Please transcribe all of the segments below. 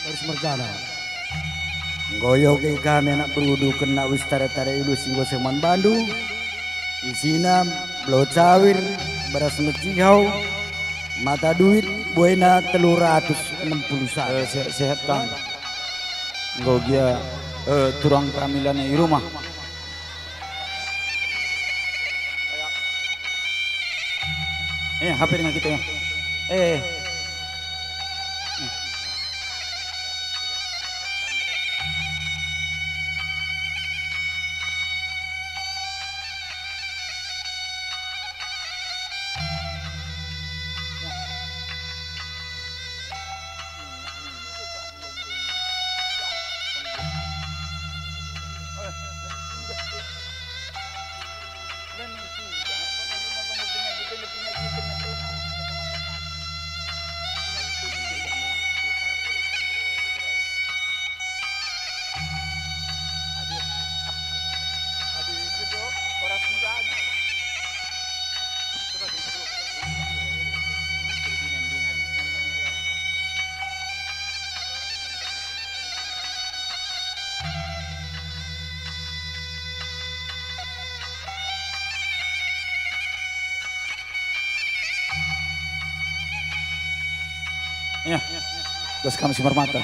harus mergana. Goyo ke kami anak berudu kena wis tare-tare ilu singgo seman Bandu. Isina blo cawir beras mecihau mata duit buena 361. Sehat Kang. Engkau dia turang kamilannya di rumah. HP dengan kita ya. Ya, terus kami simar mata.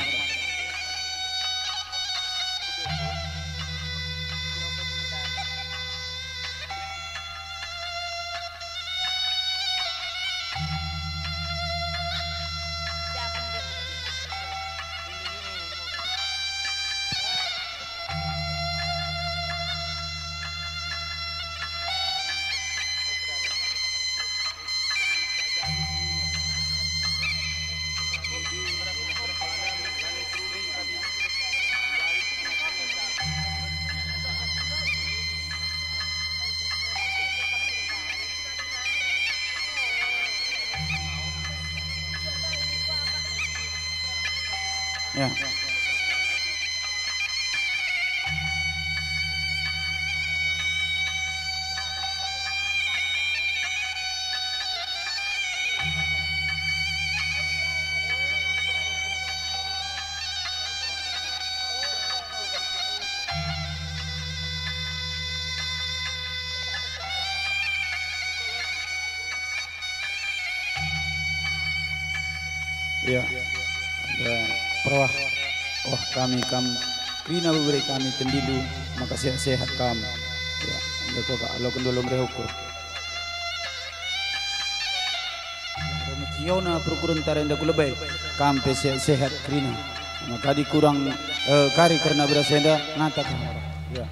Ya. Ya. Ada perwah kami krina beri kami tendilu maka sehat kami ya ndeko ka alo kendolom rehukur remeciona prokuron tarenda kulebay kampe sehat krina maka dikurang kari karena berasenda ngata ya.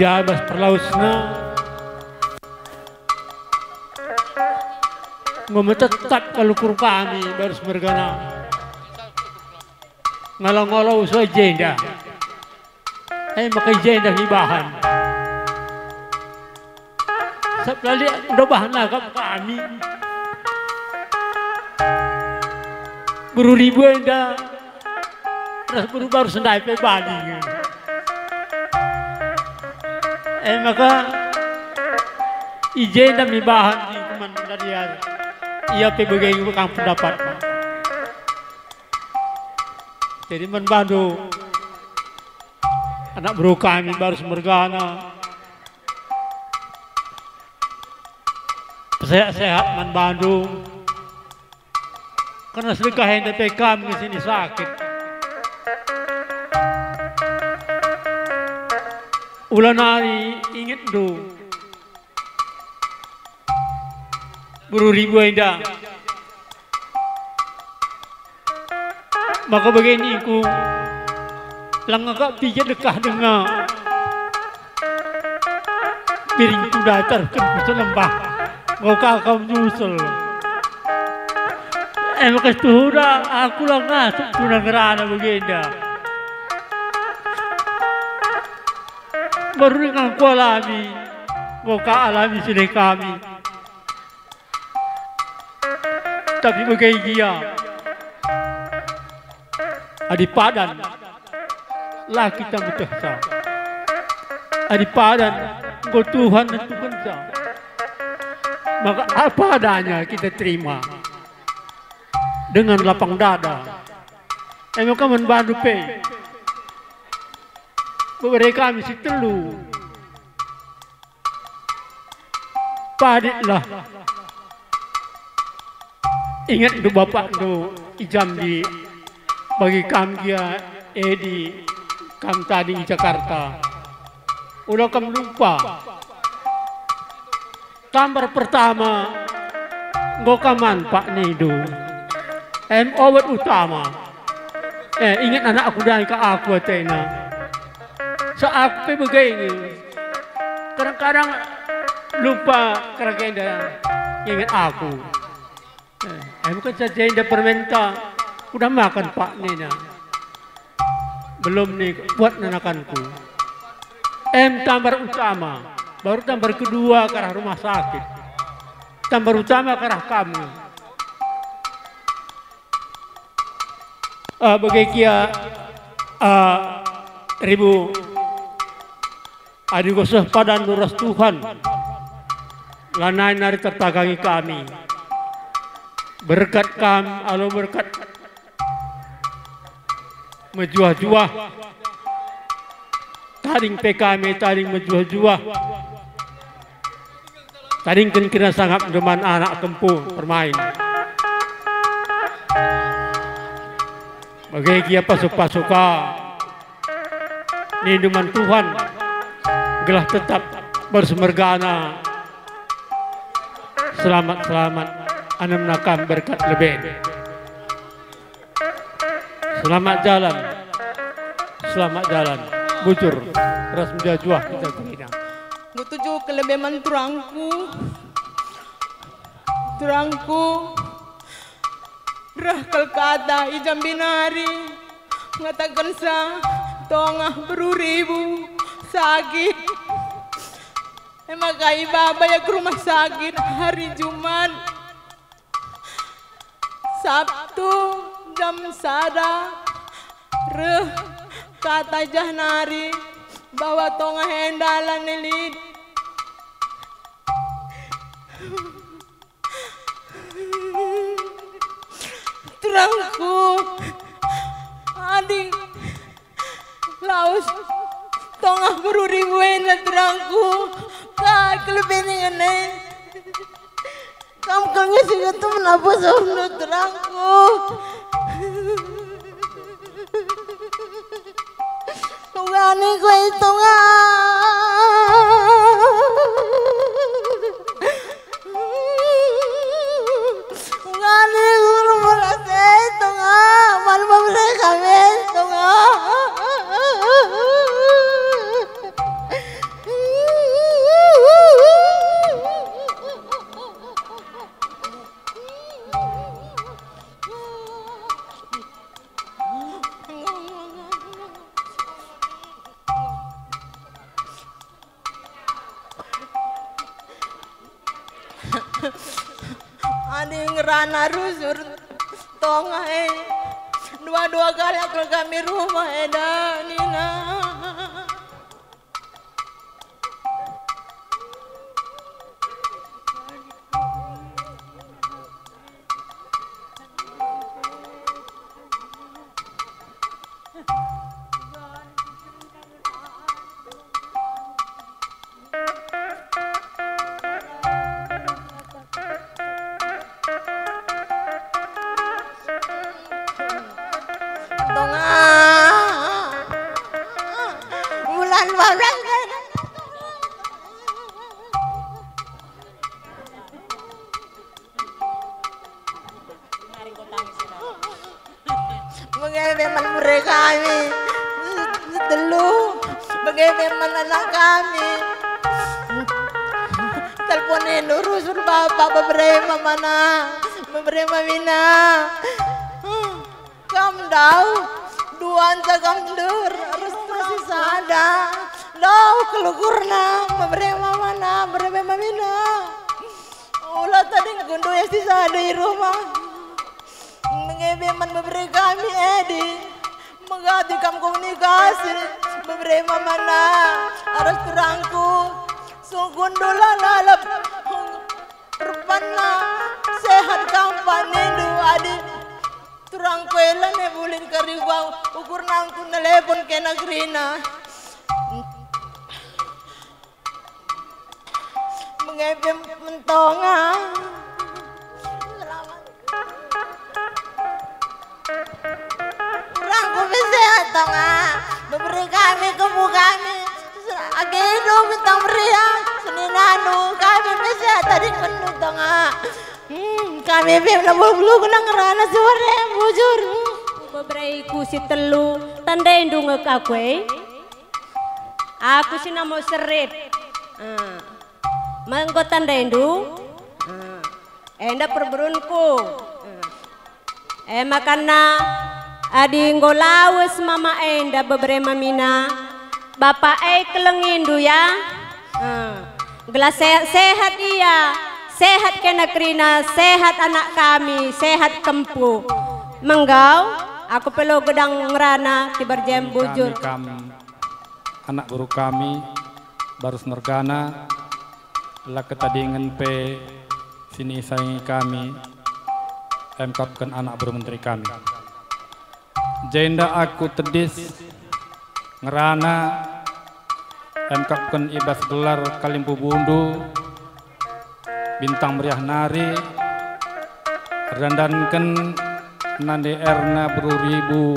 Ijabah perlausna ngometetat kalukur kami baris mergana ngalang-ngalau so jenda makai jenda hibahan seplali udah bahan lagam kami buru ribu enda terus buru baru sendai pe Bali maka izin dan mibahan di kuman dari ia pebagai kang pendapat jadi membantu anak bro kami baru semergana sehat-sehat membantu karena sedekah yang kami ke sini sakit ulan hari ingat do buru ribu indah maka begini ku lang agak pijat dekah dengan piring ku datar ke lembah mau kau nyusul maka sudah aku lang ngasuk tunang gerana begini baru dengan ku alami mau alami sini kami tapi bagaimana dia Adi padan lah kita mutahsa. Adi padan engkau Tuhan tentukan sa. Maka apa adanya kita terima dengan lapang dada. Emang kamu bantu pe. Beberapa kami si telu. Padiklah. Ingat do bapak do ijam di bagi kami dia di kam tadi di Jakarta. Udah kamu lupa. Tambar pertama ngokaman Pak Nido. Obat utama. Ingat anak aku dan ke aku atena. Saat aku begini. Kadang-kadang lupa keragenda ingat aku. Bukan saja yang permenta udah makan Pak Nina. Belum nih buat nanakanku. Tambar utama, baru tambar kedua ke arah rumah sakit. Tambar utama ke arah kamu. Bagai ribu adik gosah padan luras Tuhan. Lanai nari tertagangi kami. Berkat kami, alo berkat menjuah-juah. Taring PKM, taring menjuah-juah. Taring kan kira sangat deman anak kempu bermain. Bagai kia pasuk-pasuka. Ini deman Tuhan. Gelah tetap bersemergana. Selamat-selamat. Anam nakam berkat lebih. Selamat jalan. Selamat jalan. Bujur. Ras menjajuah kita kena. Ngutuju kelebihan turangku. Turangku. Rah kalkata ijam binari. Ngatakan sa tongah beruribu sakit. Maka ibaba ya ke rumah sakit hari Jumat. Sabtu jam sada kata jahnari bawa tonga hendalan nilit terangku adik laus tonga beruribu hendak terangku kak kelebihan ini kamu kagak sih itu menapa sama terangku. Tungani kau itu Tungani guru merasa itu malu mereka itu Adi ngerana rusur tonga dua-dua kali aku kami rumah eda Nina. Bagaimana mereka kami telu, bagaimana anak kami teleponin urus bapak beberapa mana beberapa mina kamu tahu duaan kamu dur harus masih sadar tahu kelukurna beberapa mana beberapa mina ulah tadi gundu ya sisa di rumah mengebeman beberapa kami mengadikam komunikasi beberapa mana harus terangku sungguh dola lalap perpana sehat kampanye du adi turang pela ne bulin karibau ukur nang tu telepon ke nagrina mengepem mentonga Rangku bisa tonga memberi kami kebu kami agedo bintang beria seninanu kami bisa tadi penuh tonga kami bim nabul bulu kunang ngerana suara bujur beberapa kusi telu tanda indung aku aku sih namo serip mangko tanda indung enda perberunku makana adi ngolawes mama enda beberapa mina bapak kelengindu ya gelas sehat dia sehat kena krina sehat anak kami sehat kempu menggau aku perlu gedang ngerana tibar jam bujur anak guru kami Barus Nergana lah ketadingan pe sini saingi kami emkapkan anak bermenteri kami jenda aku tedis ngerana emkapkan ibas gelar Kalimpu Bundu bintang meriah nari rendankan nande erna beruribu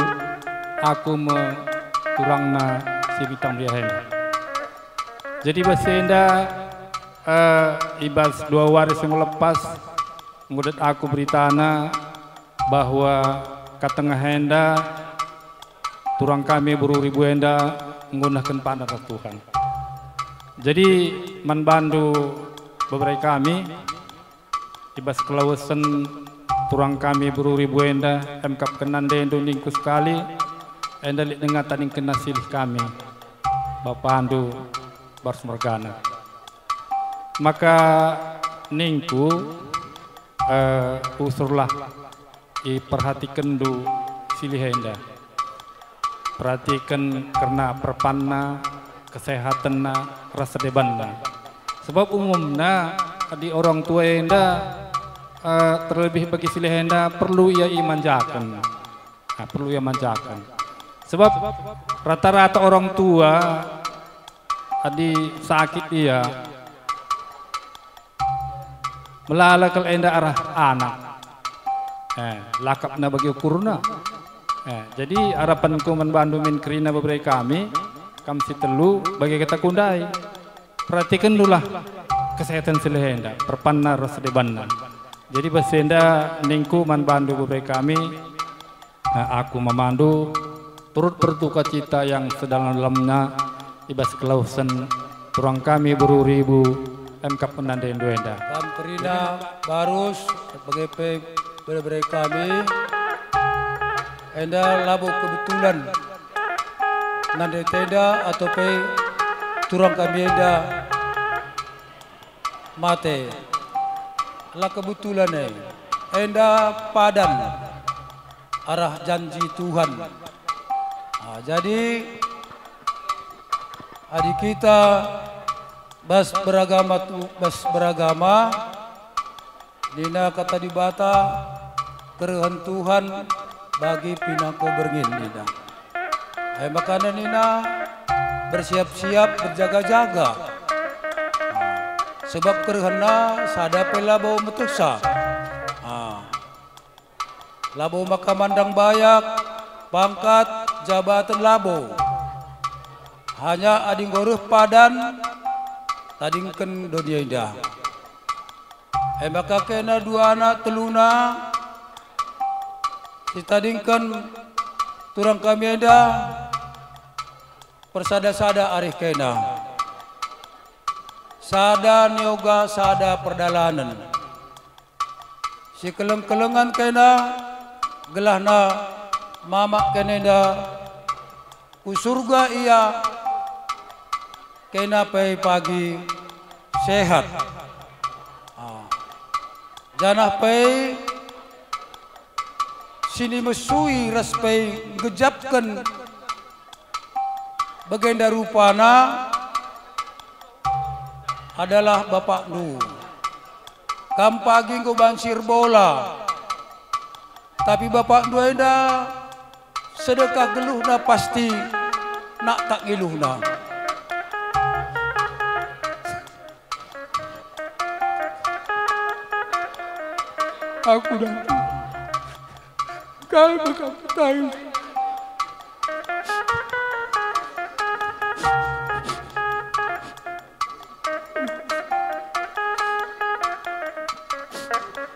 aku turangna si bintang meriah ini jadi basenda ibas dua waris yang lepas ngudet aku beritana bahwa katengah henda turang kami beruribu henda menggunakan panah Tuhan jadi man bandu beberapa kami ibas kelausan turang kami beruribu henda emkap kenande endo ningku sekali enda lik dengar tading kena silih kami Bapak Andu Barus Nergana maka ningku usurlah perhatikan du silih henda perhatikan karena perpanna kesehatan rasa debanna sebab umumnya di orang tua henda terlebih bagi silih henda perlu ia manjakan perlu ia manjakan sebab rata-rata orang tua adi sakit ia melalakal enda arah anak lakapna bagi ukurna jadi harapanku membantu min kerina beberapa kami si telu bagi kita kundai perhatikan dulu lah kesehatan silihenda perpanna rasa debanna jadi basenda ningku membantu beberapa kami aku memandu turut berduka cita yang sedalam-dalamnya ibas kelausan turang kami beruribu emkap penanda Indoenda Kam Kerina Barus sebagai beberapa kami enda labu kebetulan nande tenda atau turang kami enda mate lah kebetulan enda padan arah janji Tuhan jadi adik kita bas beragama Nina kata di bata kerehan Tuhan bagi pinangko berngin Nina makanya Nina bersiap-siap berjaga-jaga sebab kerehana sadapela bau metusa labo makamandang bayak pangkat jabatan labo hanya ading goruh padan tadingken dunia indah maka kena dua anak teluna si tadingken turang kami indah persada-sada arih kena sada nyoga sada perdalanan si keleng-kelengan kena gelahna mamak kena ku surga ia kena pagi sehat janah pay sini mesui raspai gejapkan bagenda rupana adalah Bapak Nu. Kam pagi go bansir bola. Tapi Bapak Nu enda sedekah geluh na pasti nak tak giluh na. Aku dah kal bakal tahu.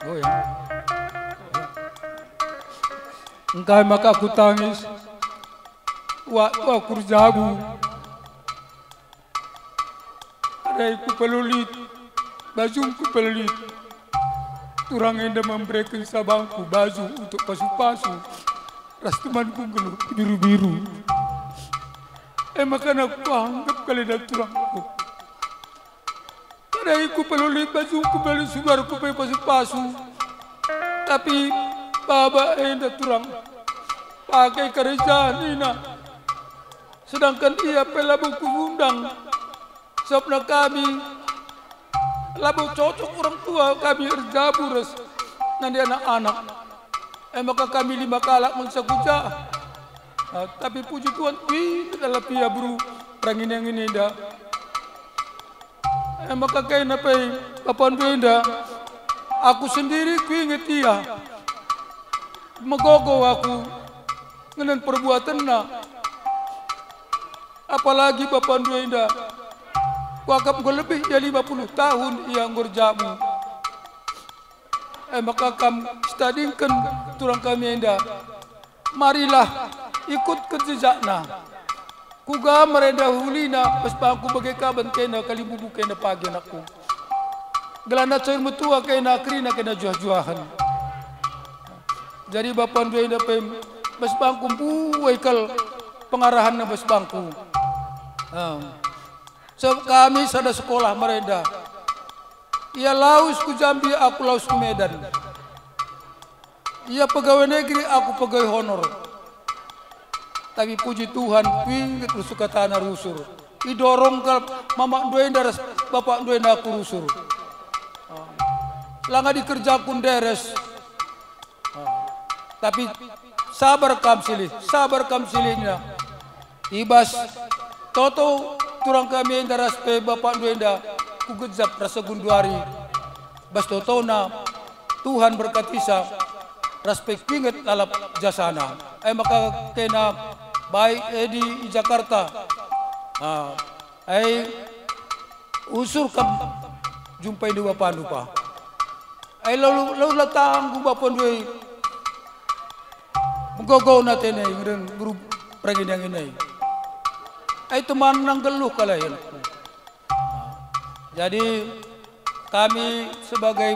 Oh ya. Engkau maka aku tangis. Waktu aku jabu. Ada aku pelulit. Bajuku pelulit. Turang enda memberikan sabangku baju untuk pasu-pasu. Ras temanku geluh biru-biru. Makan aku anggap kali dah turangku. Ada aku pelulit bajuku pelulit sugarku pakai pasu-pasu. Tapi baba enda turang pakai kerja nina. Sedangkan ia pelabu undang. Sabna kami labu cocok orang tua kami erjabu res nanti anak-anak. Maka kami 5 kalak mensakuja. Tapi puji Tuhan wih dalam pia buru rangin yang ini dah. Maka kayak napai papan benda. Aku sendiri ku inget ia. Megogo aku ngenen perbuatan na. Apalagi papan benda. Wakap gue lebih dari 50 tahun ia ngurjamu. Maka kam stadingkan turang kami enda. Marilah ikut ke jejakna. Kuga merenda hulina pas aku bagai kaban kena kali bubu kena pagi anakku. Gelana cair mutua kena krina kena juah-juahan. Jadi bapak dua enda pem pas bangku buaikal pengarahan na bas bangku. So, kami sada sekolah merenda. Ia laus ku Jambi, aku laus ku Medan. Ia pegawai negeri, aku pegawai honor. Tapi puji Tuhan, pinggit suka tanah rusur. Idorong ke mama duenda, bapak duenda aku rusur. Langa dikerja pun deres. Tapi sabar kam silihnya. Ibas toto turang kami yang daras pe bapak duenda ku gejap rasa gunduari bas totona Tuhan berkatisa raspek pinget lalap jasana maka kena baik di Jakarta usur kam jumpai di bapak lupa lalu latang ku bapak duai menggogo natene ngeren guru perangin yang ini teman nang geluh kalian. Jadi kami sebagai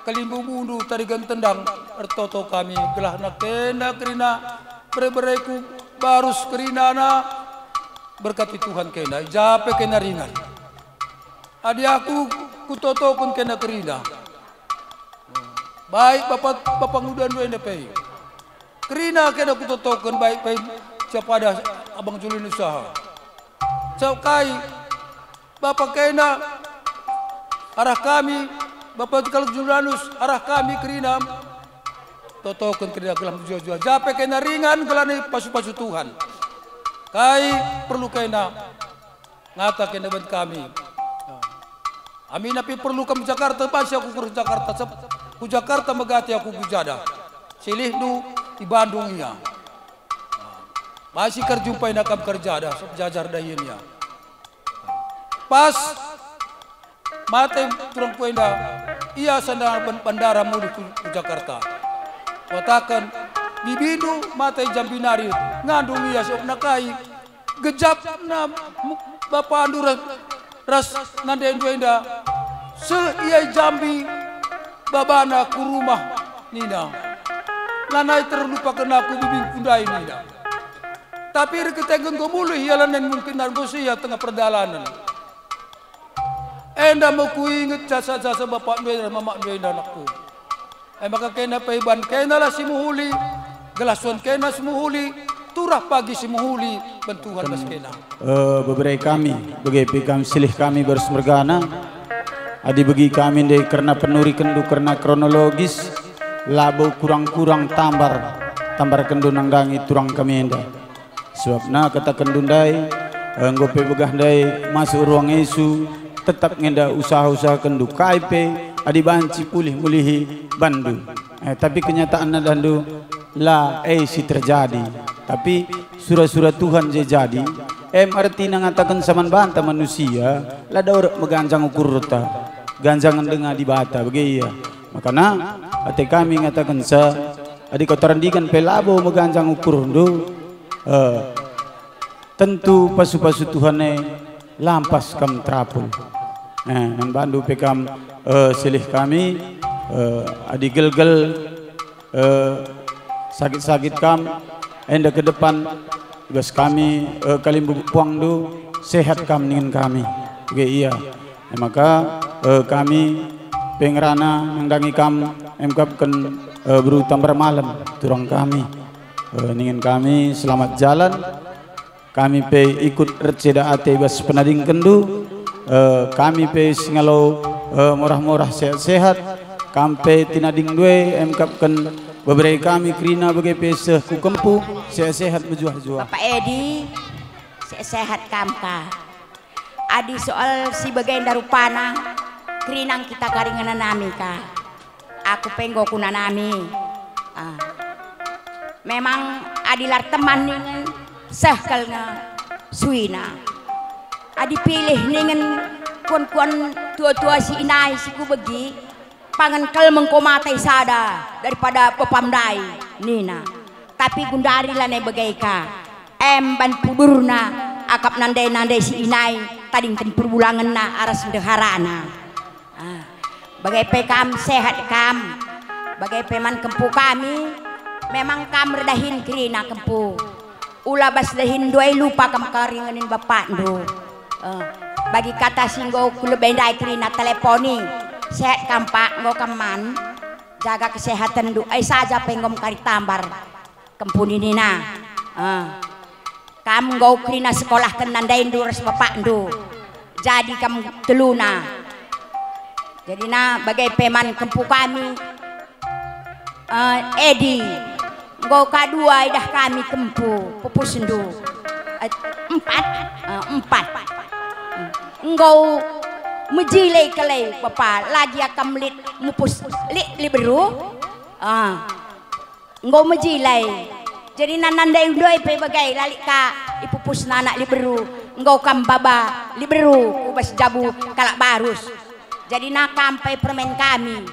kelimbu mundu tarigan tendang ertoto kami gelah nak kena kerina bereku barus kerina na berkati Tuhan kena jape kena ringan. Adi aku kutoto kun kena kerina. Baik bapak muda dua NDP. Kerina kena kutoto kun baik siapa ada abang Julin usaha. Kai bapak kena arah kami bapak kalau Julianus arah kami kerinam totokan kerja gelam jual-jual jape kena ringan gelani pasu-pasu Tuhan kai perlu kena ngata kena bent kami amin tapi perlu ke Jakarta pasti aku ke Jakarta ku Jakarta megati aku bujada silih du di Bandung ya. Masih kerjumpai nakam kerja dah, jajar dahinya. Pas mate turang puenda, ia sandal bandara mulu ke Jakarta. Watakan bibinu mate Jambinari, ngandung ia sok nakai, gejap na bapak andur ras nanden puenda, ia Jambi babana ku rumah nina. Nanai terlupakan aku bibin kundai nina. Tapi reketenggen gomulu hialan mungkin narkosia tengah perjalanan. Enda mau ku inget jasa-jasa bapak dua dan mama dua anakku. Maka kena paiban kena lah si muhuli Gelason kena semuhuli, turah pagi semuhuli bentuhan bas kena. Beberapa kami, begitu kami silih kami bersemergana. Adi bagi kami deh karena penuri kendu karena kronologis labo kurang-kurang tambar kendu nanggangi turang kami enda. Sebabna kata kendundai ngope begah dai masuk ruang Yesu tetap ngenda usaha-usaha kendu KIP adi banci pulih-mulihi bandu. Tapi kenyataan dandu la si terjadi. Tapi surah-surah Tuhan je jadi. Arti ngatakan saman banta manusia la daur meganjang ukur rota. Ganjangan dengar di bata begitu ya. Makanya ate kami ngatakan adik kau terandikan pelabo meganjang ukur ndo tentu pasu-pasu Tuhan lampas kam trapul. Nan bandu pekam silih kami adik gel sakit-sakit kam enda ke depan gas kami kalim puang do sehat kam dengan kami begitu iya. Maka kami pengerana nangdangi kam emkapkan berutam bermalam turang kami ingin kami selamat jalan kami pe ikut receda ate bas penading kendu kami pe singalau murah-murah sehat-sehat kami tinading due emkapkan beberapa kami krina bagai pe ku kempu sehat-sehat berjuah-juah. Bapak Edi sehat kamka adi soal si bagian darupana kerinang kita garingan nami ka aku penggo kuna nami memang adilar teman ningen sehkal nga suina adi pilih ningen kuan-kuan tua-tua si inai si ku begi pangan kel mengkomatai sada daripada pepamdai nina tapi gundari lane bagai ka ban pudurna akap nandai-nandai si inai tading ten perbulangan na aras deharana bagai pekam sehat kam bagai peman kempu kami memang kam redahin krina kempu ulah bas dahin doai lupa kam karinganin bapak ndo bagi kata singgo kulebendai krina teleponi sehat kam pak ngo kaman jaga kesehatan do ai saja penggom kari tambar kempu nina kam ngau krina sekolah kenandain du res bapak ndu jadi kam teluna jadi bagai peman kempu kami Edi ngau kadua idah kami kempu pupus ndu empat ngau mejilai kelai bapak lagi akam lit mupus li beru ngau mejilai jadi nanandai doi pe bagai lalik ka ipupus nanak liberu engkau kam baba liberu ubas jabu kalak barus jadi kampai permen kami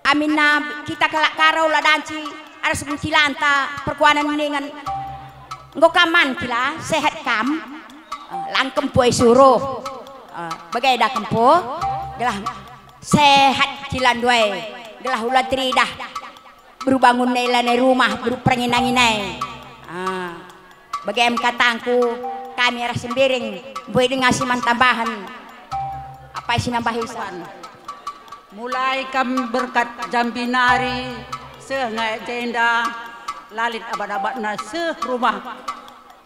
amina kita kalak karau la danci aras buncilanta perkuanan dengan engkau kaman kila sehat kam langkem puai suruh bagai dah kempo gelah sehat kilan doi gelah ulah tridah berbangun nilai rumah berperenginang-inang bagi katangku kami arah sembiring boleh ngasih tambahan apa isi nambahisan mulai kami berkat jambinari sengai jenda lalit abad-abadna rumah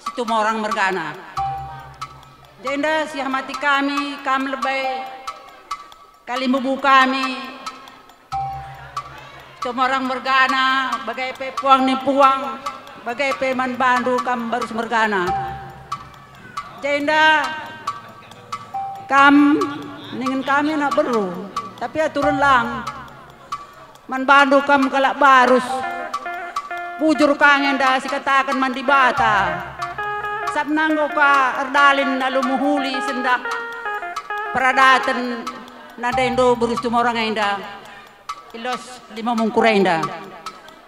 situ orang mergana jenda sihamati kami lebih kali mubu kami cuma orang mergana bagai pe puang ni puang bagai pe man bandu kam barus mergana jenda kam ningen kami nak beru tapi aturan lang man bandu kam kalak barus bujur kangen dah si katakan mandi bata sabnanggo ka erdalin alumuhuli sendak peradatan nadendo berus cuma orang enda ilos 5 mungkurenda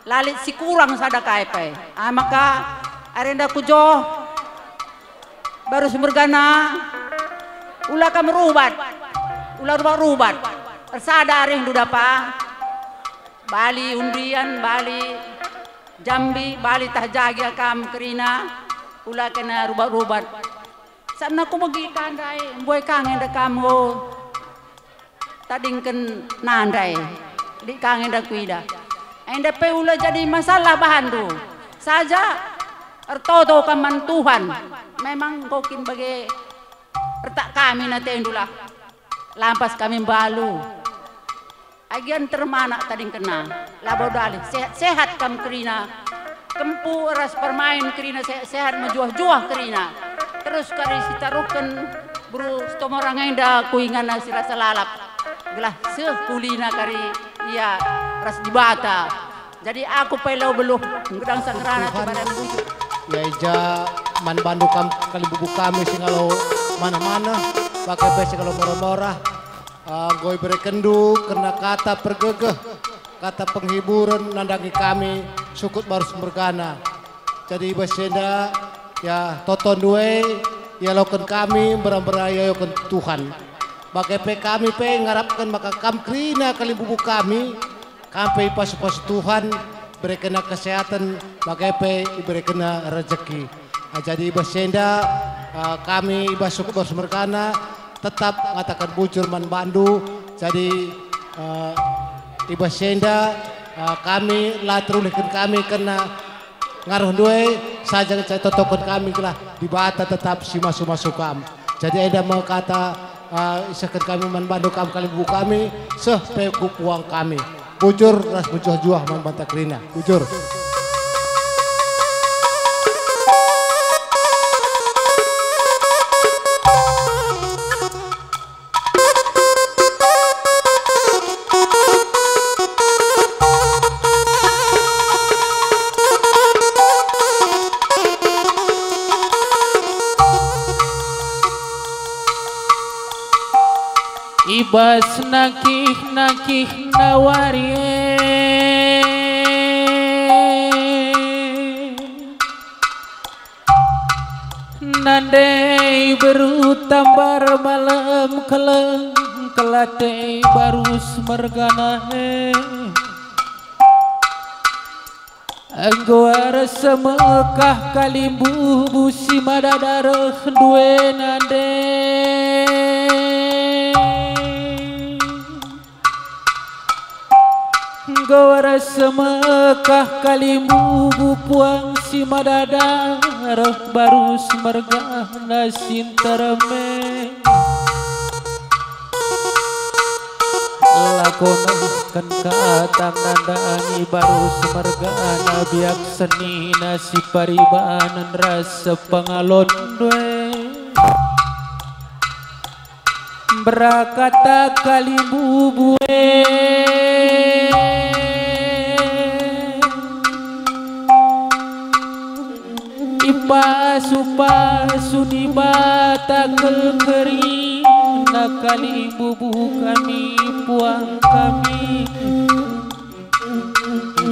lalit si kurang sada kaipai maka arenda kujo baru semergana ulah kam rubat ulah rubat persada ring dudapa Bali undian Bali Jambi Bali tahjagi kam kerina ulah kena rubat-rubat sana ku bagi kandai boy kangen da kamu tadingken nandai di kangen da kuida Enda pe ula jadi masalah bahandu. Saja ertoto kaman Tuhan. Memang kokin bagi retak kami na tendulah. Lampas kami balu. Agian termanak tadi kena. Labo dali sehat-sehat kam kerina. Kempu ras permain kerina sehat menjuah-juah kerina. Terus kari sitarukan buru stomorang enda kuingan si rasa lalap. Gelah sekulina kari iya ras dibata. Jadi aku pelau beluh ngedang sangrana kepada bujuk. Ya ija man bandu kali bubuk kami singalo mana-mana pakai besi kalau murah-murah. Goy berekendu kena kata pergegeh, kata penghiburan nandangi kami sukut baru mergana. Jadi besenda ya toton duwe ya loken kami beraya yoken Tuhan. Bagai pe kami pe ngarapkan maka kam krina kali bubuk kami kampe pas Tuhan berikan kesehatan bagai pe berikan rezeki. Jadi besenda kami ibas sukut baru mergana tetap mengatakan bujur man bandu. Jadi iba senda kami latrulihkan kami kena ngaruh duwe saja saya totokon kami lah di bata tetap si masuk kam. Jadi ada mau kata isakan kami man bandu kami kali buku kami seh pekup uang kami bujur ras bujuh-juah man banta krina bujur. Ibas nakih nawari nandai baru tambar malam keleng kelate barus mergana anggoar semekah kalimbu busi madadareh duwe nande gawara semekah kalimbu bupuang si madada roh baru semergana sinterme lakonakan katang nandani baru semergana biak seni nasi paribanan rasa pangalon dwe berakata kalimbu buwe Ipasu di bata kekering nakali bubu kami puang kami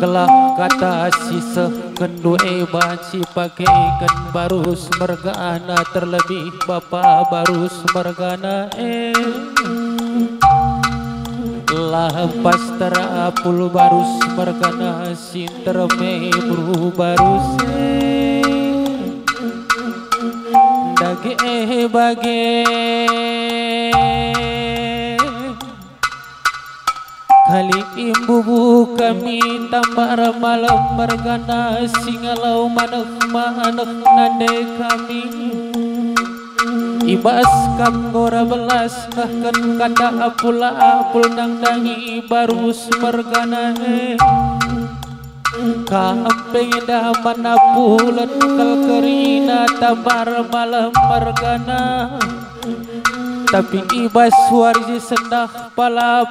gelah kata sisa kendu banci pakaikan barus mergana terlebih bapa barus mergana lampas terapul barus mergana sinterme bru barus dage bage kali imbu kami tambar malam mergana singalau manak nande kami ibas kam gora belas kahkan kata apul nangdangi barus mergana kampeng dah mana pulen kal kerina tambar malam mergana tapi ibas warji sendah pala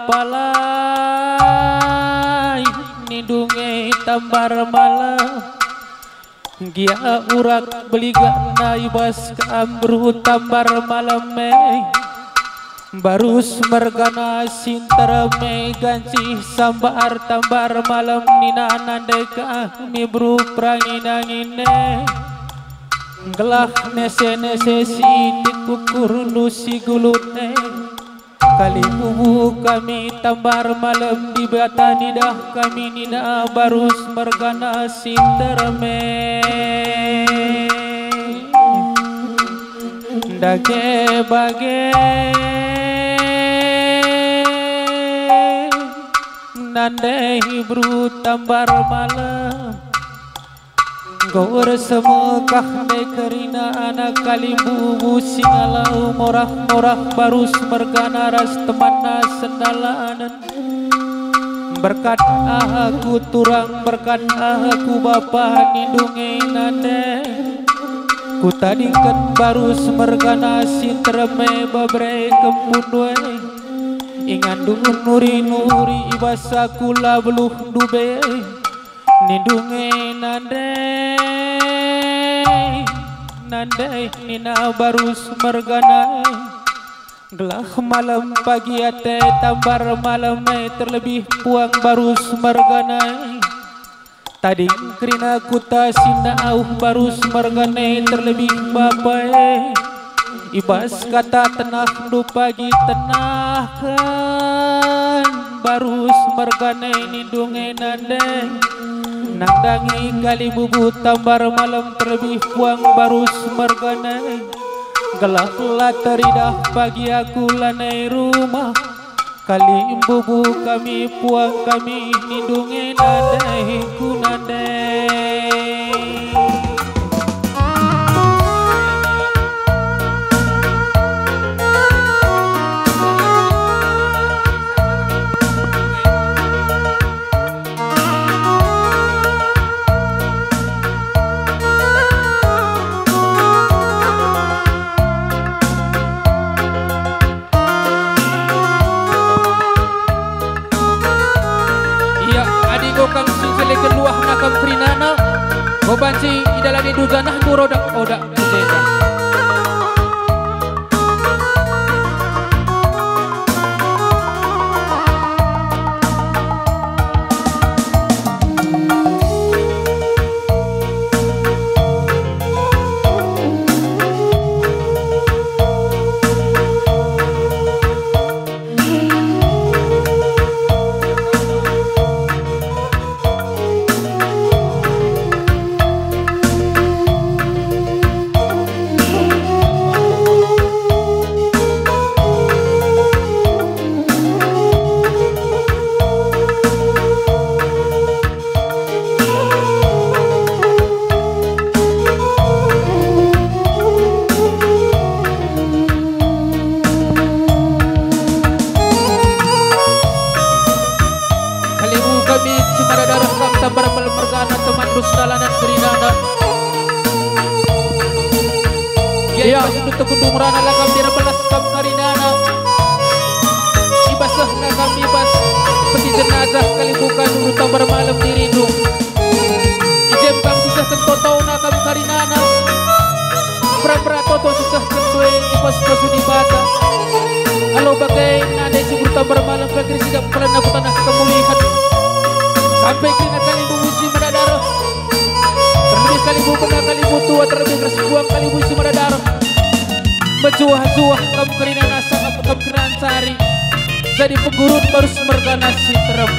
ini dungai tambar malam gia urak beligana ibas kambru tambar malam barus mergana sinterme ganci sambar tambar malam nina nandai kami bru prangin-angine gelah nese si kukur nusi gulune kali bubu kami tambar malam di batani dah kami nina barus mergana sinterme dage bage nandehi bru tambar malam Gawar semekah bekerina anak kalimbubu singalau morah-morah barus mergana ras temanna sendalanan berkat aku turang berkat aku bapa nindungi nande ku tadingkan barus mergana sinterme babre kempundwe ingandung nuri-nuri ibasa kula beluh dube nindungi nande nina barus mergana gelah malam pagi ate tambar malam terlebih puang barus mergana tadi kerina kuta sinda au barus mergana terlebih bapai ibas kata tenah du pagi tenah kan barus mergana nindungi nande nangdangi kali bubu tambar malam terlebih puang barus mergana gelah teridah pagi aku lanai rumah kali bubu kami puang kami nindungi nande ku nande kang susele keluah nakam prinana go banci idalani duganah murodak odak kudeta Ya, untuk tekundung rana lagam dira belas kam karinana. Ibasah ngagam ibas peti jenazah kali bukan urutan bermalam dirindung. Ijem kang susah kentotau nakam karinana. Pra-pra toto susah kentue ibas pasudi bata. Halo bagai nadai si urutan bermalam kagri sigap pelan aku tanah kemulihan. Sampai kena kali menguji menadaroh. Terlebih kali benar kali tua terlebih keras buang kali busi menadaroh. Menjuah-juah kamu kerina nasa kamu keran sari jadi penggurut baru semergana si terem.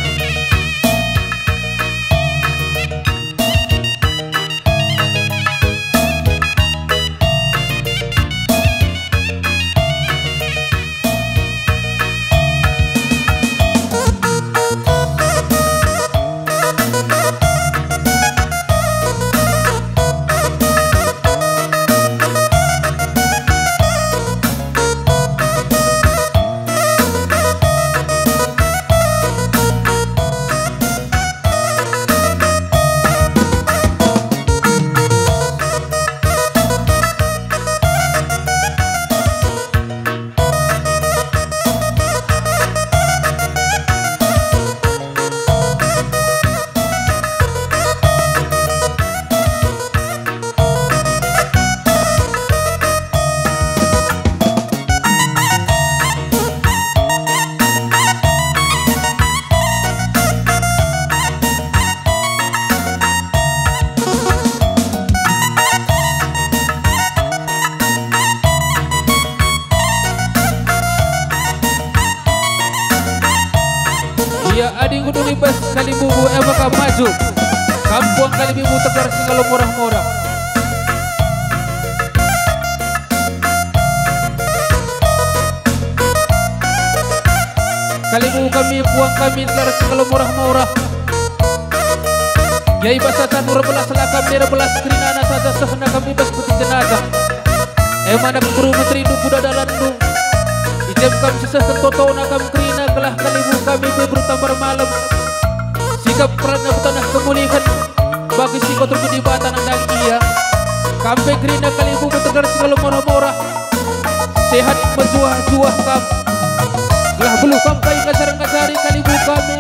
Adi gunung ibas kali bubu emaka maju kampung kali bubu tegar singalo murah-murah. kalimu kami puang kami telar segala murah-murah. Yai basatan belas lakam nera belas kerinana saja sehna kami bas putih jenazah. Emana guru menteri du budak dalan du. Ijem kam seseh kentoto nakam kerina kelah kalimu kami bertambar malam. Sikap perannya tanah kemulihan bagi si kotor di batan andang iya. Kampe kerina kalimu bertegar segala murah-murah. Sehat menjuah-juah kam. Gelah belu kampai ngajar-ngajari kalimu kami.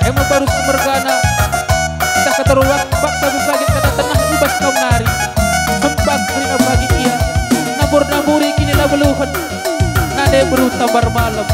Emang baru semergana. Tak keteruan baksa lagi kata tenah ibas kau nari. Sembah kerina bagi ia. Nabur-naburi kini lah beluhan. Nade berutabar malam.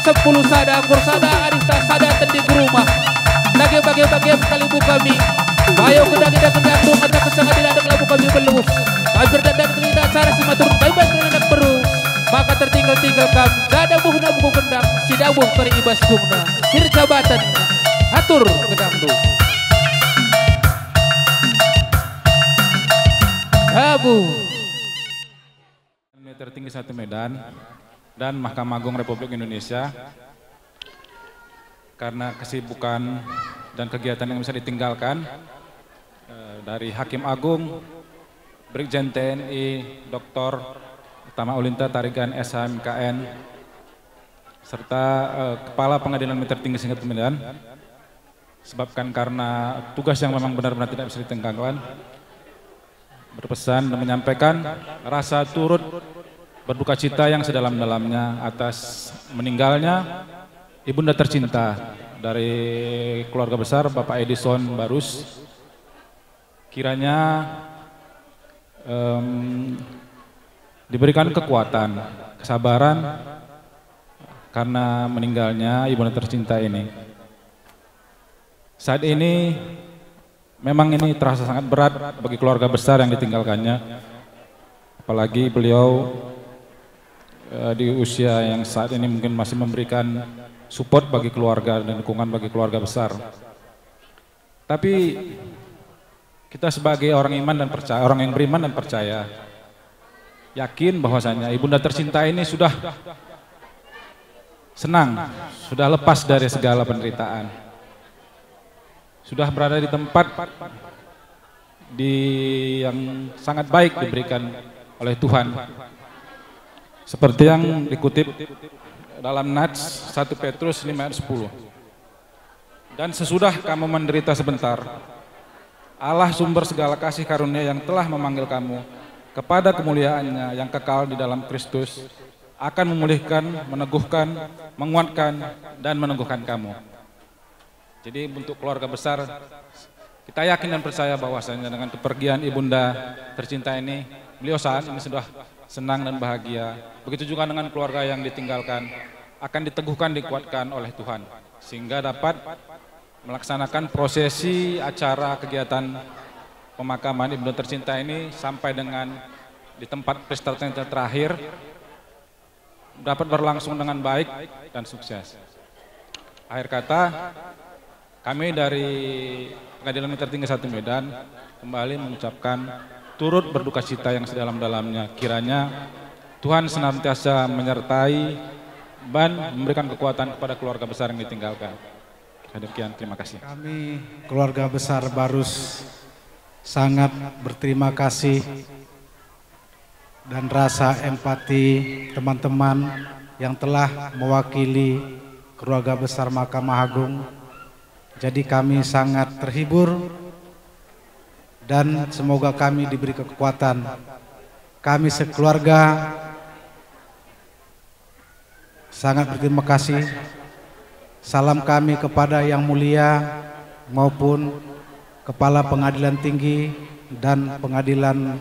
Sepuluh sada, anggur sada, arista sada tendi ke rumah. Lagi bagi-bagi kalimu kami. Bayo kedang-kedang kedang mata kesangat tidak ada labu kami beluh. Hampir dadang tidak cara si matur baik-baik dengan anak beru. Maka tertinggal-tinggal kami. Dada buhna buku kendang, si dabuh peri ibas gumna. Sir jabatan, hatur kedang du. Abu. Tertinggi satu Medan. Dan Mahkamah Agung Republik Indonesia karena kesibukan dan kegiatan yang bisa ditinggalkan dari Hakim Agung Brigjen TNI Dr. Tama Ulinta Tarigan SHMKN serta Kepala Pengadilan Militer Tinggi Singkat Medan sebabkan karena tugas yang memang benar-benar tidak bisa ditinggalkan berpesan dan menyampaikan rasa turut berduka cita yang sedalam-dalamnya atas meninggalnya ibunda tercinta dari keluarga besar Bapak Edison Barus. Kiranya diberikan kekuatan, kesabaran karena meninggalnya ibunda tercinta ini. Saat ini memang ini terasa sangat berat bagi keluarga besar yang ditinggalkannya, apalagi beliau di usia yang saat ini mungkin masih memberikan support bagi keluarga dan dukungan bagi keluarga besar. Tapi kita sebagai orang iman dan percaya, orang yang beriman dan percaya, yakin bahwasanya ibunda tercinta ini sudah senang, sudah lepas dari segala penderitaan, sudah berada di tempat yang sangat baik diberikan oleh Tuhan. Seperti yang dikutip dalam Nats 1 Petrus 5 ayat 10. Dan sesudah kamu menderita sebentar, Allah sumber segala kasih karunia yang telah memanggil kamu kepada kemuliaannya yang kekal di dalam Kristus akan memulihkan, meneguhkan, menguatkan, dan meneguhkan kamu. Jadi untuk keluarga besar, kita yakin dan percaya bahwasanya dengan kepergian ibunda tercinta ini, beliau saat ini sudah senang dan bahagia. Begitu juga dengan keluarga yang ditinggalkan, akan diteguhkan, dikuatkan oleh Tuhan, sehingga dapat melaksanakan prosesi acara kegiatan pemakaman ibunda tercinta ini sampai dengan di tempat peristirahatan terakhir dapat berlangsung dengan baik dan sukses. Akhir kata, kami dari Pengadilan Negeri Tertinggi 1 Medan kembali mengucapkan turut berduka cita yang sedalam-dalamnya. Kiranya Tuhan senantiasa menyertai dan memberikan kekuatan kepada keluarga besar yang ditinggalkan. Demikian, terima kasih. Kami keluarga besar Barus sangat berterima kasih dan rasa empati teman-teman yang telah mewakili keluarga besar Mahkamah Agung. Jadi kami sangat terhibur dan semoga kami diberi kekuatan. Kami sekeluarga sangat berterima kasih. Salam kami kepada Yang Mulia maupun Kepala Pengadilan Tinggi dan Pengadilan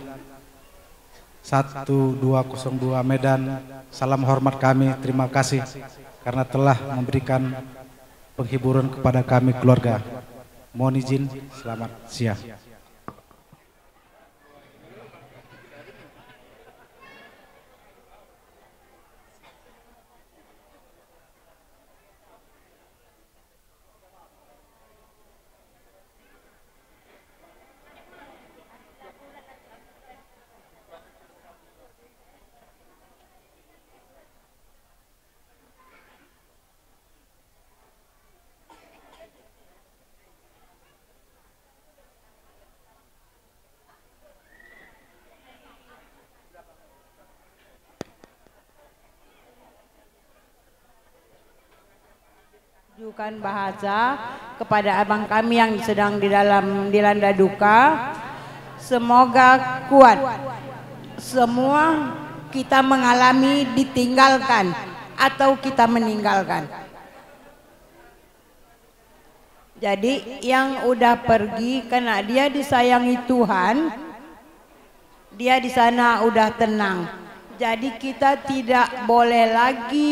1202 Medan. Salam hormat kami, terima kasih karena telah memberikan penghiburan kepada kami keluarga. Mohon izin, selamat siang. Tunjukkan bahasa kepada abang kami yang sedang dilanda duka. Semoga kuat. Semua kita mengalami ditinggalkan atau kita meninggalkan. Jadi yang udah pergi karena dia disayangi Tuhan, dia di sana udah tenang. Jadi kita tidak boleh lagi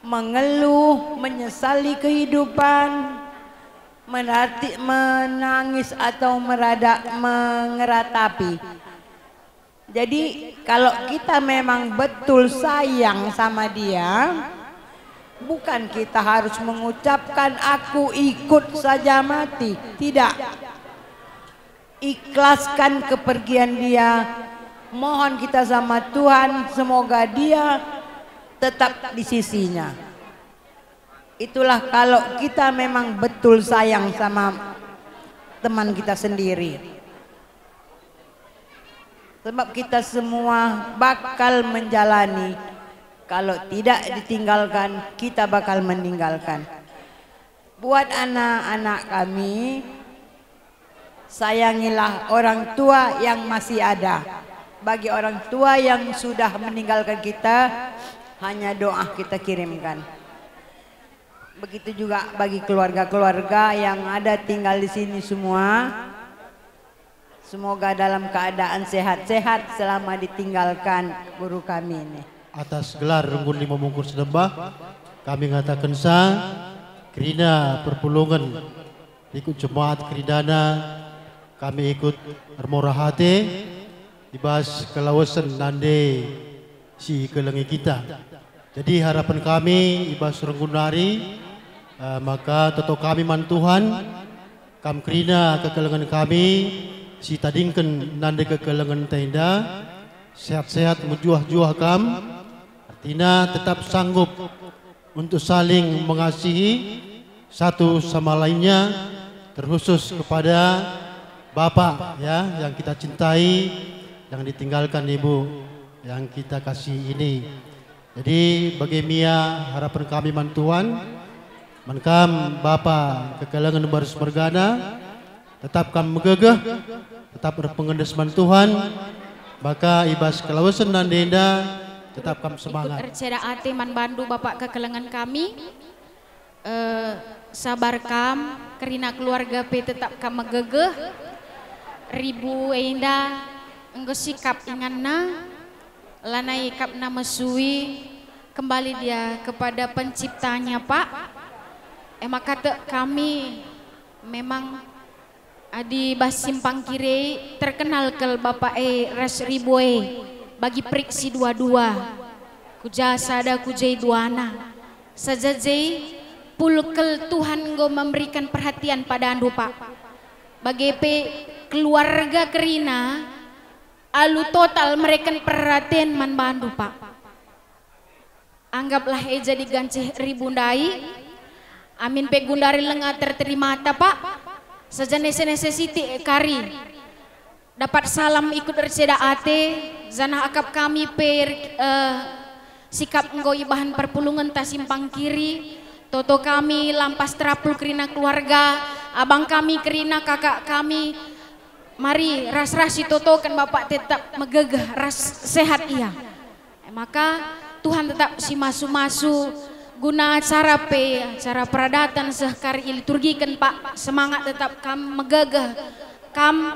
mengeluh, menyesali kehidupan, menangis atau mengeratapi. Jadi kalau kita memang betul sayang sama dia, bukan kita harus mengucapkan aku ikut saja mati. Tidak. Ikhlaskan kepergian dia. Mohon kita sama Tuhan, semoga dia tetap di sisinya. Itulah kalau kita memang betul sayang sama teman kita sendiri. Sebab kita semua bakal menjalani. Kalau tidak ditinggalkan, kita bakal meninggalkan. Buat anak-anak kami, sayangilah orang tua yang masih ada. Bagi orang tua yang sudah meninggalkan kita, hanya doa kita kirimkan. Begitu juga bagi keluarga-keluarga yang ada tinggal di sini semua. Semoga dalam keadaan sehat-sehat selama ditinggalkan guru kami ini. Atas gelar Renggun Lima Mungkur Sedembah, kami mengatakan kerina perpulungan ikut jemaat keridana, kami ikut remorah hati dibahas kelawasan nande si kelengi kita. Jadi harapan kami ibas Renggunari, maka toto kami man Tuhan, kam kerina kekelengan kami si tadingkan nande kekelengan tenda, sehat-sehat mujuah-juah kam, artinya tetap sanggup untuk saling mengasihi satu sama lainnya, terkhusus kepada Bapak ya yang kita cintai, yang ditinggalkan Ibu yang kita kasih ini. Jadi bagi Mia harapan kami man Tuhan, mankam Bapak kekelengan baris mergana, tetap kam megegeh, tetap berpengendes man Tuhan, maka ibas kelawasan dan denda tetap kam semangat. Ikut RCD AT Man Bandu Bapak kekelengan kami, sabar kam, kerina keluarga P tetap kam megegeh, ribu enda enggo sikap inganna, lanai kap nama sui, kembali dia kepada penciptanya Pak. Maka kami memang adi bas simpang kiri terkenal ke Bapak ras ribu bagi periksi dua-dua kuja sada kujai duana sajajai pulkel Tuhan go memberikan perhatian pada andu Pak bagi keluarga kerina alu total mereka perhatian man bandu Pak. Anggaplah jadi ganceh ribundai amin pe gundari lengah terterima ta Pak saja necessity kari dapat salam ikut RCD AT zana akap kami per sikap ngoi bahan perpulungan tasimpang kiri toto kami lampas terapul kerina keluarga abang kami kerina kakak kami mari ras-rasi toto kan Bapak tetap megegeh ras sehat iya maka Tuhan tetap si masu-masu guna acara acara peradatan sehkari liturgikan Pak semangat tetap kam megegeh kam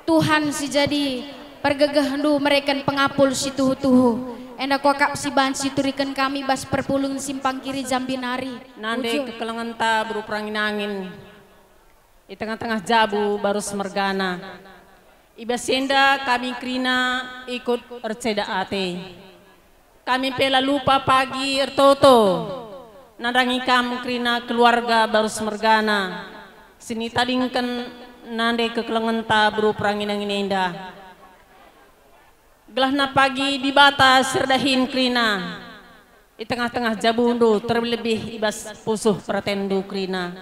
Tuhan si jadi pergegeh hendu mereka pengapul si tuhu-tuhu enda kokak si ban si turikan kami bas perpulung simpang kiri Jambinari nande kekelengan ta berperangin angin di tengah-tengah jabu baru semergana ibasenda kami krina ikut RCD AT kami pela lupa pagi ertoto nadangi kam krina keluarga baru semergana sini tadingkan nande kekelengan ta berperangin angin indah gelahna pagi di bata serdahin krina di tengah-tengah jabundu terlebih ibas pusuh pratendu krina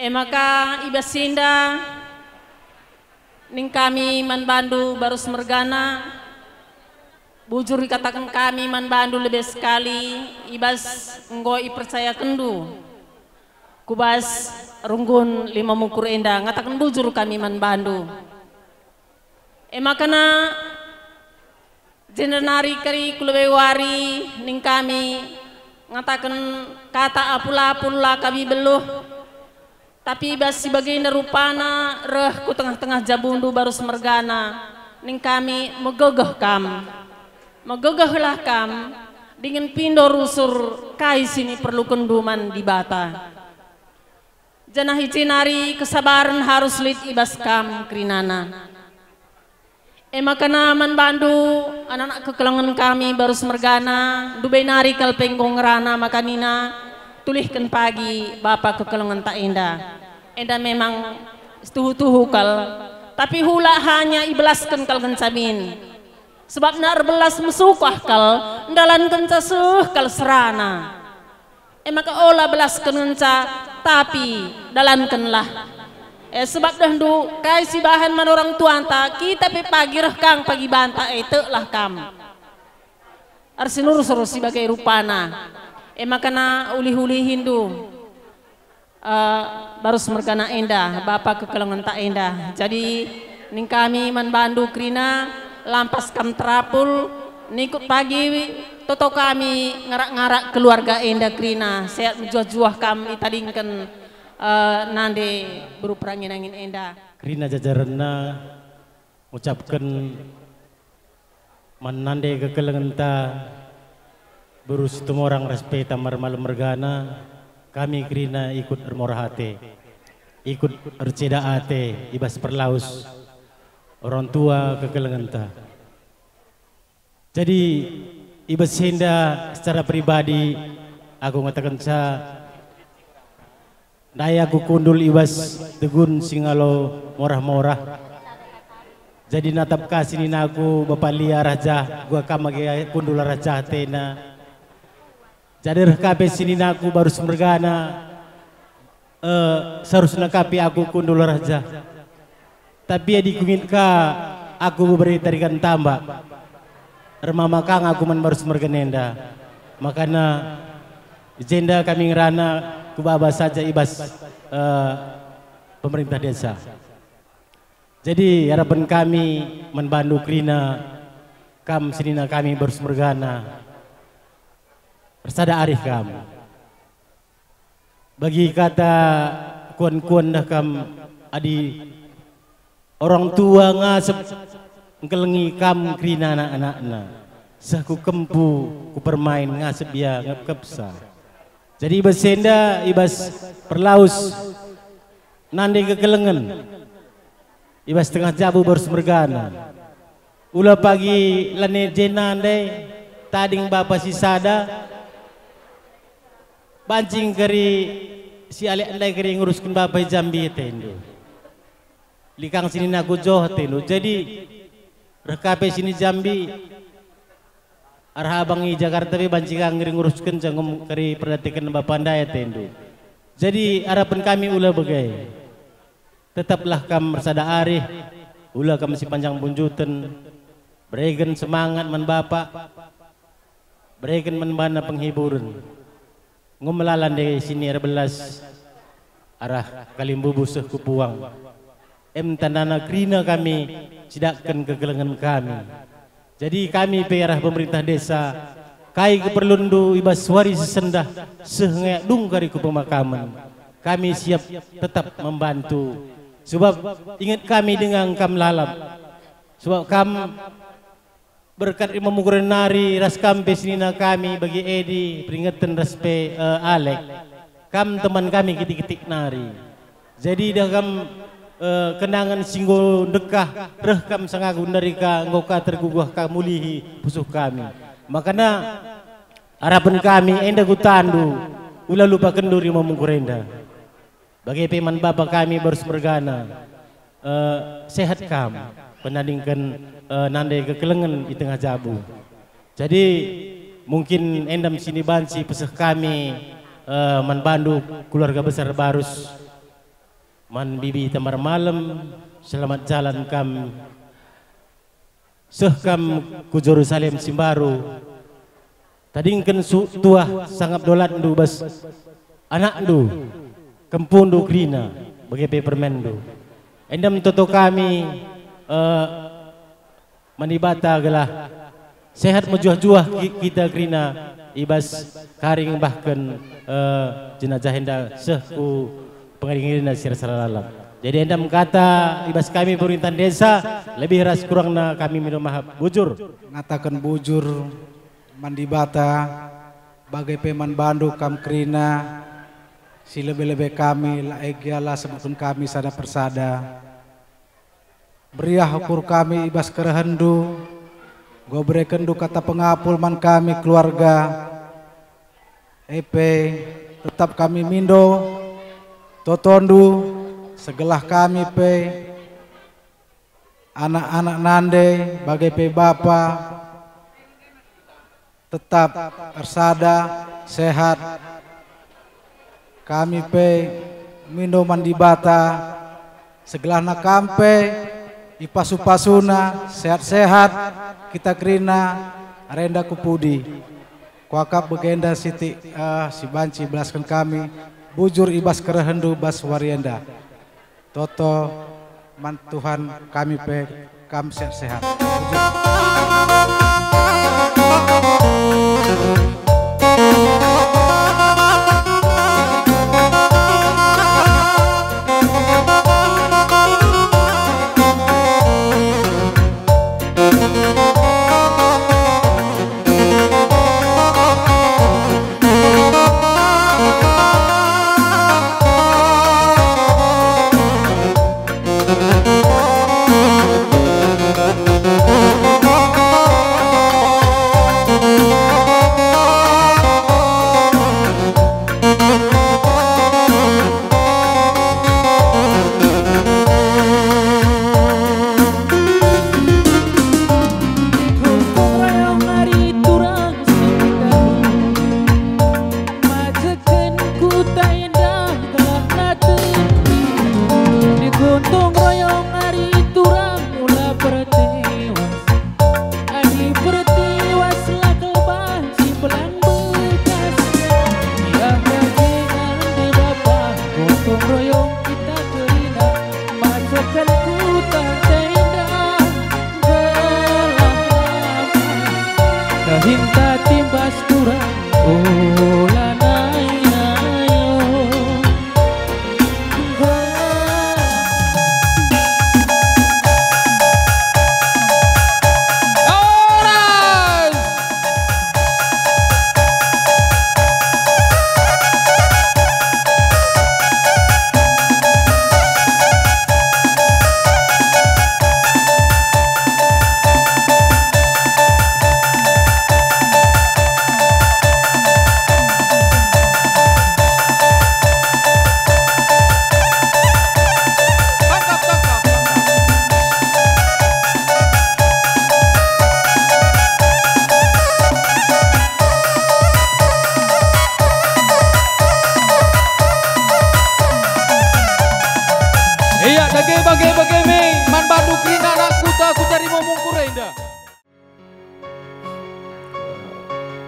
maka ibas sinda ning kami Man Bandu baru semergana bujur dikatakan kami Man Bandu lebih sekali ibas ngoi percaya kendu kubas Renggun Lima Mungkur Endah ngatakan bujur kami Man Bandu makana jenenari kari kulewari ning kami ngatakan kata apula-apula kami beluh tapi bas sebagai rupana reh ku tengah-tengah jabundu baru semergana ning kami megegeh kam megegehlah kam dengan pindo rusur kai sini perlu kenduman di bata janah hicinari kesabaran harus lit ibas kam krinana makana Man Bandu anak-anak kekelengan kami baru semergana dubai nari kalpenggong rana makanina tulihkan pagi Bapak kekelengan tak indah enda memang tuhu-tuhu kal tapi hula hanya ibelaskan kal gencamin sebab nar belas mesukah kal ndalan kencasuh kal serana maka olah belaskan genca tapi dalankanlah sebab dahdu kai si bahan man orang tuanta kita pe pagi reh kang pagi banta lah kam arsinur suruh sebagai rupana makana uli-uli Hindu baru semergana endah Bapak kekelengan tak endah jadi ning kami Man Bandu krina lampas kam terapul nikut pagi toto kami ngarak-ngarak keluarga endah krina sehat juah-juah kami tadingkan nande beruperangin angin enda. Krina jajaranna ucapkan manande kekelengan ta berus orang respeta malam mergana kami krina ikut ermorahate ikut erceda ate ibas perlaus orang tua kekelengan ta. Jadi ibas henda secara pribadi aku ngatakan sa daya aku kundul ibas tegun singalo morah-morah. Jadi natap kasih ni aku bapak lia raja gua kamage kundul raja tena. Jadi rekabe sini aku baru semergana seharusnya kapi aku kundul raja. Tapi ya dikungit ka aku beri tarikan tambah. Remama kang aku man baru semerganenda. Makanya jenda kami ngerana kubaba saja ibas pemerintah desa. Jadi harapan kami membantu krina kam sinina kami bersemergana bersada arif kam. Bagi kata kuan-kuan dah kam adi orang tua ngasep ngelengi kam krina anak-anakna. Sah ku kempu ku permain ngasep dia ngepkepsa. Jadi ibas senda ibas perlaus nande kekelengan ibas tengah jabu baru semergana ula pagi lane jenande tading bapa si sada bancing keri si alek andai keri nguruskan bapa jambi tendo likang sini naku joh tendo. Jadi rekape sini jambi arhabangi Jakarta be bancing ngeri nguruskan jangan keri perhatikan bapa andai tendo. Jadi harapan kami ula bagai tetaplah kam bersada arih ula kam si panjang bunjutan berikan semangat man bapak berikan man bana penghiburan ngumelalan dari sini belas arah kalimbubu seh kupuang tandana krina kami sidakkan kegelengan kami. Jadi kami perah pemerintah desa kai keperlundu ibas wari sesendah sehingga dungkari ku pemakaman kami siap tetap membantu. Sebab ingat kami dengan kam lalap. Sebab kam berkat memukuran nari ras kampe sinina kami bagi Edi peringatan raspe Alek. Kam teman kami kitik-kitik nari. Jadi dah kam kenangan singgo dekah reh kam sangagun dari ka ngoka tergugah kamulihi pusuh kami. Makanya harapan kami enda gutandu ulah lupa kenduri memukurenda. Bagi peman bapak kami bersemergana sehat kam penandingkan nandai kekelengan di tengah jabu. Jadi mungkin endam sini banci pesah kami man bandu keluarga besar Barus man bibi tamar malam selamat jalan kam seh kam ku Jerusalem Simbaru tadingkan tuah sangat dolat ndu bas anak ndu kempundu krina bagi permendu endam toto kami manibata gelah sehat mejuah-juah kita krina ibas karing bahkan jenazah enda sehku pengaringan sira salalap. Jadi endam kata ibas kami pemerintahan desa lebih ras kurangna kami minum mahab bujur ngatakan bujur mandibata bagai peman bandu kam krina si lebih-lebih kami la egyalah sebutun kami sada persada beriah ukur kami ibas kerehendu gobre kendu kata pengapul man kami keluarga tetap kami mindo totondu segelah kami pe anak-anak nande bagai pe bapa tetap tersada sehat kami pe mindo mandibata segelah na kampe ipasu-pasuna sehat-sehat kita krina arenda kupudi kuakap begenda siti si banci belaskan kami bujur ibas kerehendu bas warienda toto man Tuhan kami pe kam sehat-sehat.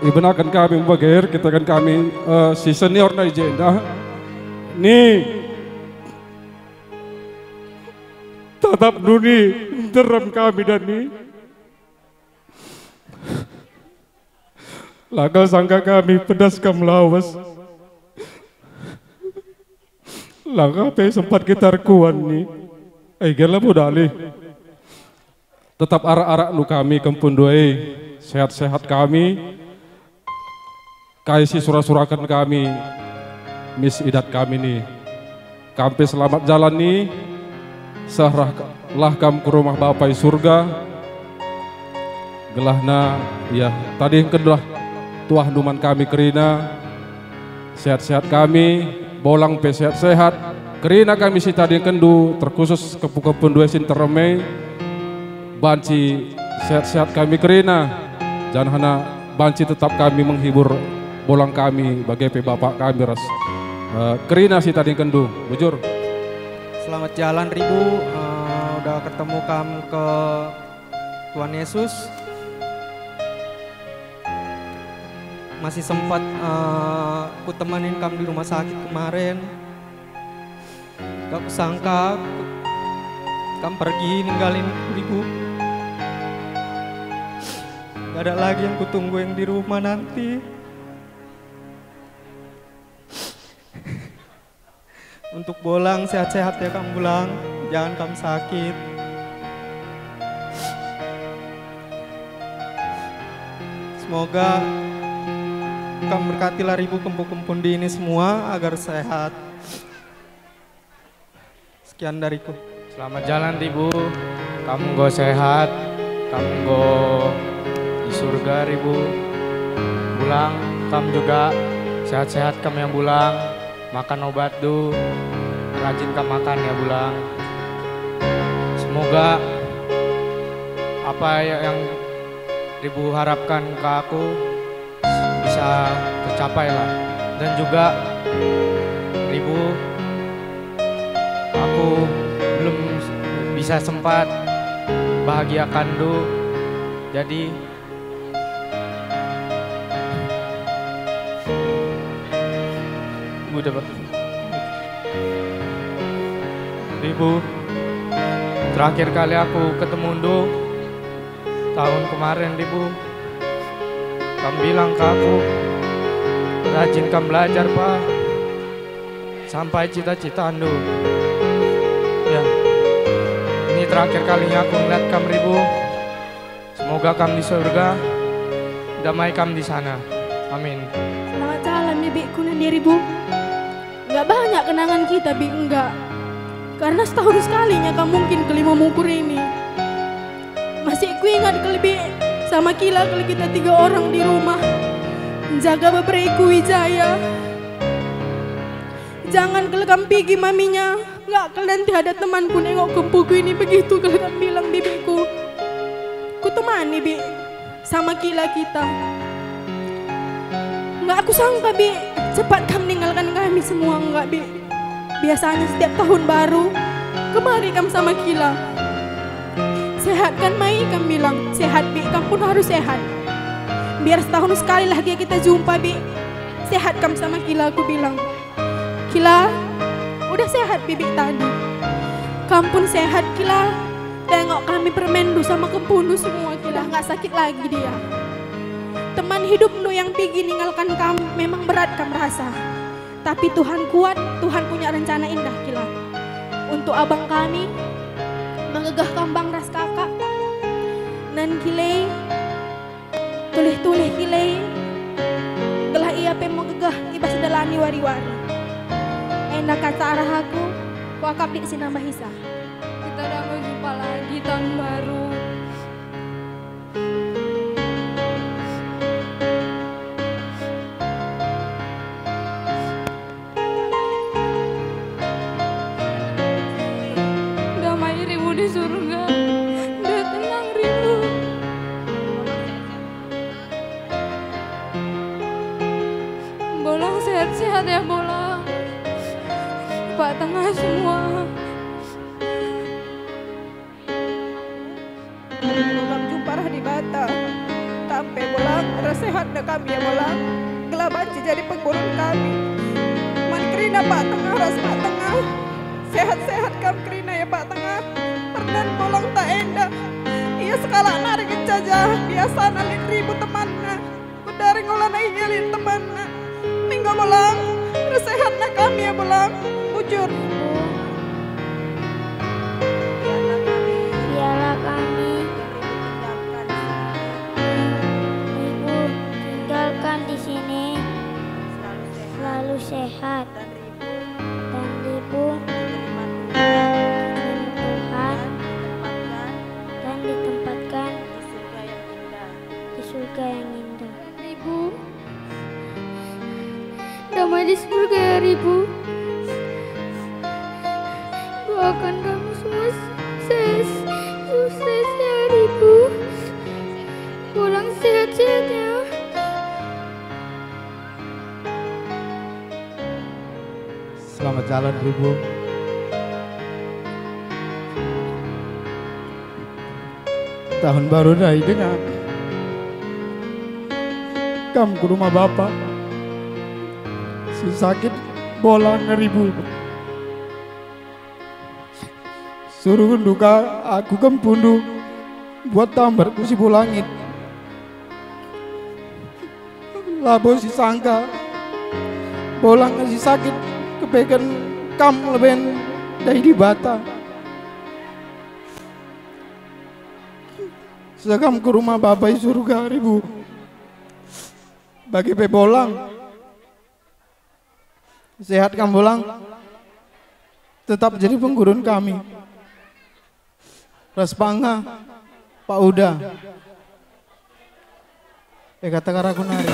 ibenakan kami membager kita kan kami si senior na agenda ni tatap duni deram kami dan ni laga sangka kami pedas kam lawas laga pe sempat kita rekuan ni gela budali tetap arak-arak nu kami kempun doai sehat-sehat kami kaisi surah-surakan kami mis idat kami nih kampe selamat jalan nih serahlah kam ke rumah Bapak surga gelahna ya tadi yang kedua tuah duman kami kerina sehat-sehat kami bolang pe sehat-sehat kerina kami si tadi yang kendu terkhusus kepu-kepun dua sin teremai banci sehat-sehat kami kerina jangan hana banci tetap kami menghibur bolang kami bagai bapak kami ras kerina si tadi kendu bujur. Selamat jalan Ribu, udah ketemu kamu ke Tuhan Yesus. Masih sempat ku temenin kamu di rumah sakit kemarin. Gak kusangka kamu pergi ninggalin Ribu. Gak ada lagi yang kutunggu yang di rumah nanti. Untuk bolang sehat-sehat ya kamu Bolang, jangan kamu sakit. Semoga kamu berkatilah Ribu kempun-kempun di ini semua agar sehat. Sekian dariku. Selamat jalan Ribu, kamu go sehat, kamu go di surga Ribu. Bulang, kamu juga sehat-sehat kamu yang Bulang. Makan obat du, rajin kamu makan ya Bulang. Semoga apa yang Ribu harapkan ke aku bisa tercapai lah. Dan juga Ribu, aku belum bisa sempat bahagiakan du. Jadi udah Pak. Ribu, terakhir kali aku ketemu Du tahun kemarin Ribu. Kamu bilang ke aku, rajin kamu belajar Pak, sampai cita-cita Du. Ya, ini terakhir kalinya aku ngeliat kamu Ribu. Semoga kamu di surga, damai kamu di sana. Amin. Selamat jalan Bibiku dan Ribu. Enggak banyak kenangan kita, Bi, enggak. Karena setahun sekalinya kamu mungkin ke Lima Mukur ini. Masih ku ingat lebih sama Kila kalau kita 3 orang di rumah. Menjaga beberapa Wijaya. Jangan kalau kamu pergi maminya. Enggak, kalau nanti ada temanku nengok kempuku ini begitu kalau kamu bilang bibiku. Ku temani, Bi, sama Kila kita. Enggak aku sangka, Bi, cepat kamu meninggalkan kami semua, enggak, Bi. Biasanya setiap tahun baru, kemari kamu sama Kila. Sehat kan, Mai? Kamu bilang, sehat, Bi, kamu pun harus sehat. Biar setahun sekali lagi kita jumpa, Bi. Sehat kamu sama Kila, aku bilang. Kila, udah sehat, Bibi tadi. Kamu pun sehat, Kila. Tengok kami permendu sama kempunu semua, Kila. Nggak sakit lagi dia. Teman hidupmu yang pergi ninggalkan kamu memang berat kamu rasa. Tapi Tuhan kuat, Tuhan punya rencana indah, Kila. Untuk abang kami, mengegah kambang ras kakak. Nan Kilei, tulih-tulih Kilei, telah ia pemegegah ibas dalani wari-wari. Endah kata arah aku, wakap di sinambah hisa. Kita udah mau jumpa lagi tahun baru. Di surga, udah tenang Ribu. Bolang sehat-sehat ya Bolang. Pak Tengah semua. Bolang jumpa di Bata. Sampai Bolang sehat. sehat dah kami ya bolang. Gelabanci jadi penggurun kami. Man Krina Pak Tengah ras Pak Tengah. Sehat-sehat kam Krina ya Pak Tengah. Perdan bolang tak endah. Ia sekala narik jajah biasa nalin ribu temanna. Kudari ngolah naik temanna. Minggu bolang. Sehat nak kami ya bolang. Bujur. Biarlah kami Ibu tinggalkan di sini selalu sehat dan Ibu diterima Tuhan dan ditempatkan di surga yang indah. Ibu damai di surga ya Ibu. Doakan kami semua sukses ya Ibu. Pulang sehat-sehat ya. Selamat jalan Ibu. Tahun baru dah dengan kamu ke rumah Bapak. Si sakit bolang Ibu. Suruh duka aku kempundu buat tambar ku si bulangit. Labo si sangka bolang si sakit kepekan kam leben dari di bata. Sekam ke rumah Bapak surga Ibu. Bagi pe bolang sehat kam bolang tetap jadi penggurun kami. Ras Pangga, Pak Uda. Kata karaku nari.